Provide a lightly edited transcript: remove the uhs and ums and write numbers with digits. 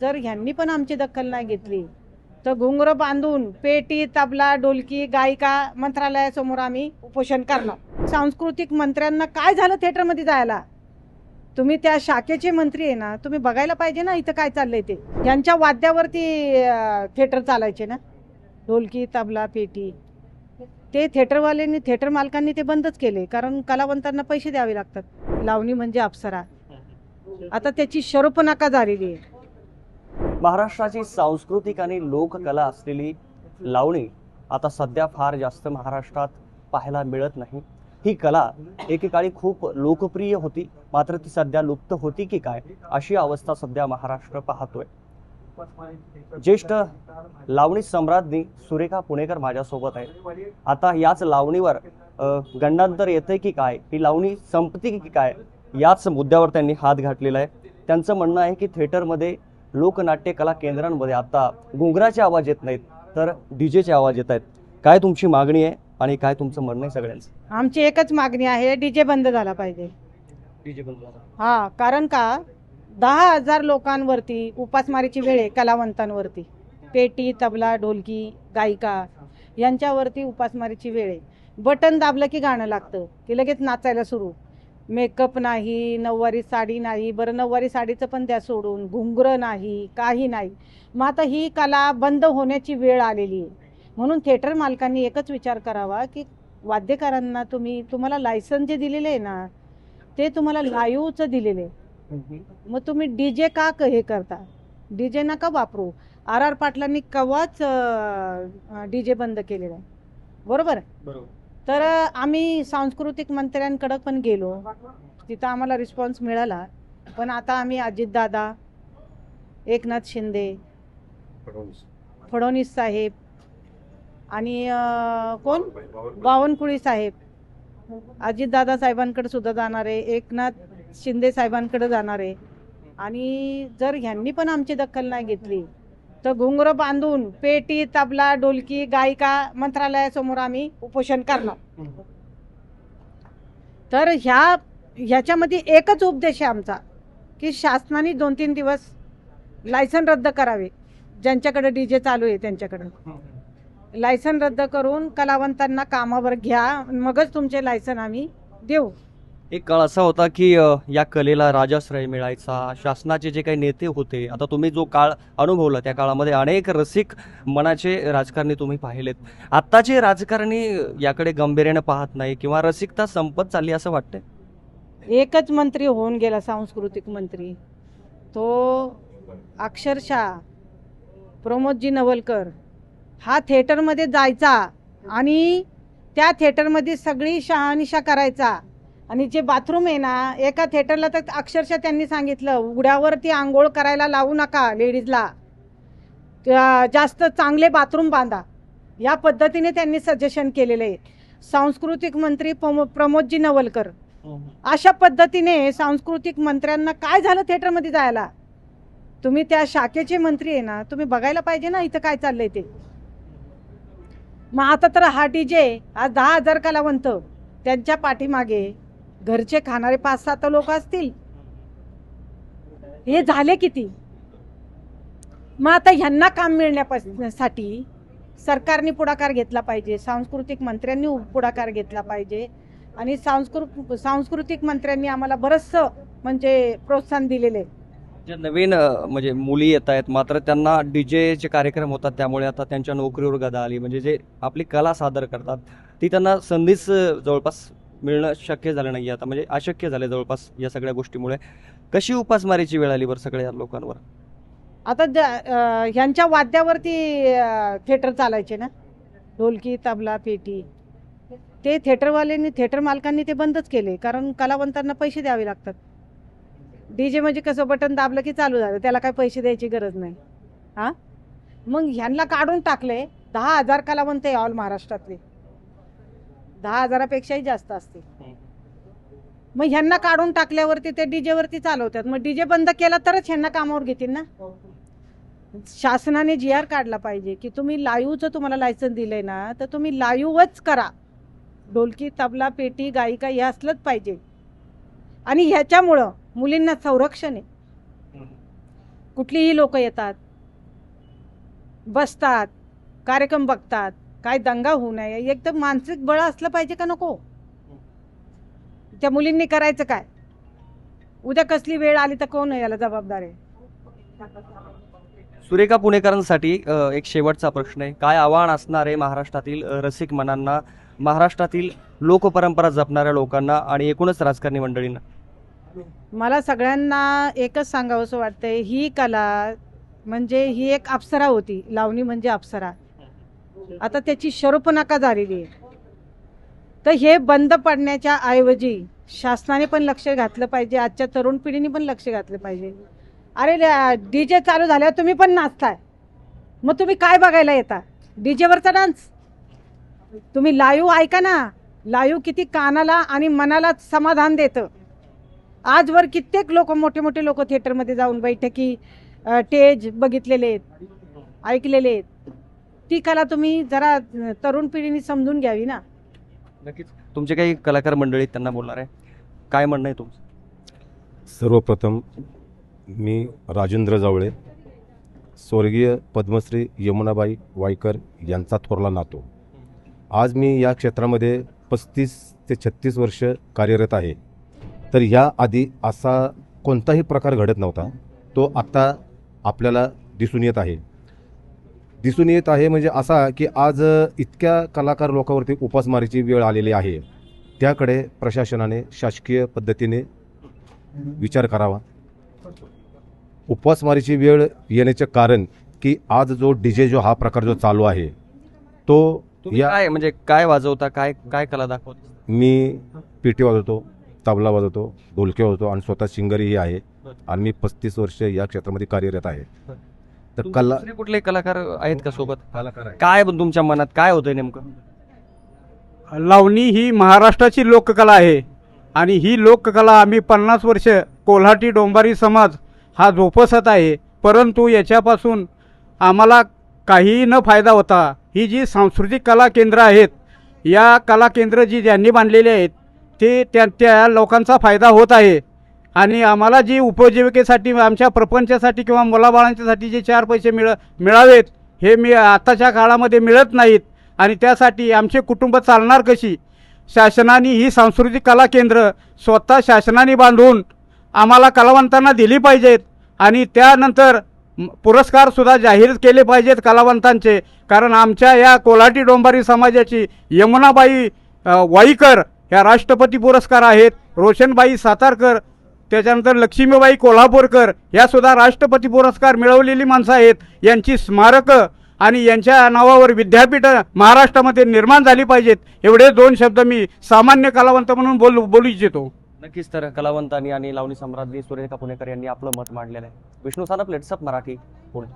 जर ह्यांनी पण आमची दखल नाही घेतली तर घुंगरं बांधून पेटी तबला ढोलकी गायिका मंत्रालयासमोर आम्ही उपोषण करणार। सांस्कृतिक मंत्र्यांना काय झालं थिएटरमध्ये जायला? तुम्ही त्या शाखेचे मंत्री आहे ना, तुम्ही बघायला पाहिजे ना इथं काय चाललंय ते। यांच्या वाद्यावरती थिएटर चालायचे ना, ढोलकी तबला पेटी। ते थिएटरवाल्यांनी थिएटर मालकांनी ते बंदच केले, कारण कलावंतांना पैसे द्यावे लागतात। लावणी म्हणजे अप्सरा, आता त्याची शर्पणाका झालेली आहे। महाराष्ट्राची सांस्कृतिक आणि लोककला असलेली लावणी आता सध्या फार जास्त महाराष्ट्रात पाहायला मिळत नाही। ही कला एकेकाळी खूप लोकप्रिय होती, मात्र ती सध्या लुप्त होती की काय अशी अवस्था सध्या महाराष्ट्र पाहतोय। ज्येष्ठ लावणी सम्राज्ञी सुरेखा पुणेकर माझ्यासोबत आहे। आता याच लावणीवर गंडांतर येते की काय, ही लावणी संपती की काय, याच मुद्द्यावर त्यांनी हात घातलेला आहे। त्यांचं म्हणणं आहे की थिएटरमध्ये लोकनाट्य कला केंद्रांमध्ये आता घुंगराचे आवाज येत नाहीत, तर डीजेचे आवाज येत आहेत। काय तुमची मागणी आहे आणि काय तुमचं म्हणणं आहे सगळ्यांचं? आमची एकच मागणी आहे, डीजे बंद झाला पाहिजे। डीजे बंद झाला। हा, कारण का 10,000 लोकांवरती उपासमारीची वेळ आहे। कलावंतांवरती पेटी तबला ढोलकी गायिका यांच्यावरती उपासमारीची वेळ आहे। बटन दाबलं की गाणं लागतं की लगेच नाचायला सुरू। मेकअप नाही, नऊवारी साडी नाही, बरं नऊवारी साडीचं पण द्या सोडून, घुंगरं नाही, काही नाही। मग आता ही कला बंद होण्याची वेळ आलेली आहे। म्हणून थिएटर मालकांनी एकच विचार करावा की वाद्यकारांना तुम्हाला लायसन जे दिलेले आहे ना, ते तुम्हाला लाईव्हचं दिलेले, मग तुम्ही डीजे का हे करता? डीजे नका वापरू। आर पाटलांनी कवाच डीजे बंद केलेला आहे, बरोबर? तर आम्ही सांस्कृतिक मंत्र्यांकडे पण गेलो, तिथं आम्हाला रिस्पॉन्स मिळाला। पण आता आम्ही अजितदादा, एकनाथ शिंदे, फडणवीस साहेब आणि कोण बावनकुळे साहेब, अजितदादा साहेबांकडे सुद्धा जाणार आहे, एकनाथ शिंदे साहेबांकडे जाणार आहे। आणि जर ह्यांनी पण आमची दखल नाही घेतली तर घुंगरं बांधून पेटी तबला ढोलकी गायिका मंत्रालयासमोर आम्ही उपोषण करणार। तर ह्याच्यामध्ये एकच उपदेश आहे आमचा की शासनाने 2-3 दिवस लायसन रद्द करावे। ज्यांच्याकडे डीजे चालू आहे त्यांच्याकडे लायसन रद्द करून कलावंतांना कामावर घ्या, मगच तुमचे लायसन आम्ही देऊ। एक काळ असा होता की या कलेला राजाश्रय मिळायचा, शासनाचे जे काही नेते होते, आता तुम्ही जो काळ अनुभवला त्या काळामध्ये अनेक रसिक मनाचे राजकारणी तुम्ही पाहिलेत। आत्ताचे राजकारणी याकडे गंभीर्याने पाहत नाही किंवा रसिकता संपत चालली असं वाटतंय। एकच मंत्री होऊन गेला सांस्कृतिक मंत्री, तो अक्षरशः प्रमोदजी नवलकर। हा थिएटरमध्ये जायचा आणि त्या थिएटरमध्ये सगळी शहानिशा करायचा। आणि जे बाथरूम आहे ना, एका थिएटरला तर अक्षरशः त्यांनी सांगितलं उघड्यावरती आंघोळ करायला लावू नका लेडीजला, जास्त चांगले बाथरूम बांधा। या पद्धतीने त्यांनी सजेशन केलेले आहे सांस्कृतिक मंत्री प्रमोदजी नवलकर। अशा पद्धतीने सांस्कृतिक मंत्र्यांना काय झालं थिएटरमध्ये जायला? तुम्ही त्या शाखेचे मंत्री आहे ना, तुम्ही बघायला पाहिजे ना इथं काय चाललंय ते। मग आता तर हा डीजे, आज 10,000 कलावंत, त्यांच्या पाठीमागे घरचे खाणारे 5-7 लोक असतील, हे झाले किती? मग आता ह्यांना काम मिळण्यासाठी सरकारने पुढाकार घेतला पाहिजे, सांस्कृतिक मंत्र्यांनी पुढाकार घेतला पाहिजे। आणि सांस्कृतिक मंत्र्यांनी आम्हाला बरंचसं म्हणजे प्रोत्साहन दिलेले। जे नवीन म्हणजे मुली येत आहेत, मात्र त्यांना डीजेचे कार्यक्रम होतात, त्यामुळे आता त्यांच्या नोकरीवर गदा आली। म्हणजे जे आपली कला सादर करतात ती त्यांना संधीच जवळपास मिळणं शक्य झालं नाही, आता म्हणजे अशक्य झाले जवळपास या सगळ्या गोष्टीमुळे। कशी उपासमारीची वेळ आली बरं सगळ्या लोकांवर? आता ह्यांच्या वाद्यावरती थिएटर चालायचे ना, ढोलकी तबला पेटी। ते थिएटरवाल्यांनी थिएटर मालकांनी ते बंदच केले, कारण कलावंतांना पैसे द्यावे लागतात। डीजे म्हणजे कसं बटन दाबलं की चालू झालं, त्याला काय पैसे द्यायची गरज नाही। हां, मग ह्यांना काढून टाकले। 10,000 कलावंत आहे ऑल महाराष्ट्रातले, 10,000पेक्षाही जास्त असते। मग ह्यांना काढून टाकल्यावरती ते डीजेवरती चालवतात। मग डीजे बंद केला तरच ह्यांना कामावर घेतील ना। शासनाने GR काढला पाहिजे की तुम्ही लाईव्हचं तुम्हाला लायसन दिलंय ना, तर तुम्ही लाईव्हच करा। ढोलकी तबला पेटी गायिका हे असलंच पाहिजे। आणि ह्याच्यामुळं मुलींना संरक्षण आहे। कुठलीही लोक येतात, बसतात, कार्यक्रम बघतात, काय दंगा होऊ नये. एकदम मानसिक बळ असलं पाहिजे का नको? त्या मुलींनी करायचं काय? उद्या कसली वेळ आली तर कोण याला जबाबदार आहे? सुरेखा पुणेकरांसाठी एक शेवटचा प्रश्न आहे. काय आव्हान असणार आहे महाराष्ट्रातील रसिक मनांना, महाराष्ट्रातील लोकपरंपरा जपणाऱ्या लोकांना आणि एकूणच राजकारणी मंडळींना? मला सगळ्यांना एकच सांगावंसं वाटतंय, ही कला म्हणजे ही एक अप्सरा होती. लावणी म्हणजे अप्सरा. आता त्याची शरूपनका झालेली आहे. तर हे बंद पडण्याच्या ऐवजी शासनाने पण लक्ष घातलं पाहिजे, आजच्या तरुण पिढीने पण लक्ष घातलं पाहिजे. अरे डीजे चालू झाल्यावर तुम्ही पण नाचताय, मग तुम्ही काय बघायला येता? डीजेवरचा डान्स तुम्ही लाईव्ह ऐका ना. लाईव्ह किती कानाला आणि मनाला समाधान देतं. आजवर कित्येक लोक, मोठे मोठे लोक थिएटरमध्ये जाऊन बैठकी, स्टेज बघितलेले आहेत, ऐकलेले आहेत. ती कला तुम्ही जरा तरुण पिढीने समजून घ्यावी ना. नक्कीच. तुमचे काही कलाकार मंडळी त्यांना बोलणार आहे, काय म्हणणं आहे तुमचं? सर्वप्रथम मी राजेंद्र जावळे, स्वर्गीय पद्मश्री यमुनाबाई वाईकर यांचा थोरला नातो. आज मी या क्षेत्रामध्ये 35 ते 36 वर्ष कार्यरत आहे. तर या आधी असा कोणताही प्रकार घडत नव्हता, तो आत्ता आपल्याला दिसून येत आहे. म्हणजे असा की आज इतक्या कलाकार लोकांवरती उपासमारीची वेळ आलेली आहे. त्याकडे प्रशासनाने शासकीय पद्धतीने विचार करावा. उपासमारीची वेळ येण्याचे कारण की आज जो डीजे जो हा प्रकार जो चालू आहे तो तुम्ही काय म्हणजे काय वाजवता, काय काय कला दाखवता? मी पेटी वाजवतो, तबला वाजवतो, ढोलकी वाजवतो आणि स्वतः सिंगरही आहे. आणि मी 35 वर्ष या क्षेत्रामध्ये कार्यरत आहे. तर कला दुसरे कुठले कलाकार आहेत का सोबत? कलाकार आहे. काय तुमच्या मनात काय होतंय नेमकं? लावणी ही महाराष्ट्राची लोककला आहे आणि ही लोककला आम्ही 50 वर्ष कोल्हाटी डोंबारी समाज हा जोपासत आहे. परंतु याच्यापासून आम्हाला काहीही न फायदा होता. ही जी सांस्कृतिक कला केंद्र आहेत, या कला केंद्र जी ज्यांनी बांधलेली आहेत ते त्या लोकांचा फायदा होत आहे. आणि आम्हाला जी उपजीविकेसाठी, आमच्या प्रपंचासाठी किंवा मुलाबाळांच्यासाठी जे 4 पैसे मिळावेत हे आताच्या काळामध्ये मिळत नाहीत. आणि त्यासाठी आमचे कुटुंब चालणार कशी? शासनाने ही सांस्कृतिक कला केंद्र स्वतः शासनाने बांधून आम्हाला कलावंतांना दिली पाहिजेत. आणि त्यानंतर पुरस्कारसुद्धा जाहीर केले पाहिजेत कलावंतांचे. कारण आमच्या या कोल्हाटी डोंबारी समाजाची यमुनाबाई वाईकर ह्या राष्ट्रपती पुरस्कार आहेत. रोशनबाई सातारकर, त्याच्यानंतर लक्ष्मीबाई कोल्हापूरकर ह्यासुद्धा राष्ट्रपती पुरस्कार मिळवलेली माणसं आहेत. यांची स्मारकं आणि यांच्या नावावर विद्यापीठं महाराष्ट्रामध्ये निर्माण झाली पाहिजेत. एवढे 2 शब्द मी सामान्य कलावंत म्हणून बोलू इच्छितो. नक्कीच. तर कलावंतांनी आणि लावणी सम्राज्ञी सुरेखा पुणेकर यांनी आपलं मत मांडलेलं आहे. विष्णू सानप, लेट्सअप मराठी, पुणे.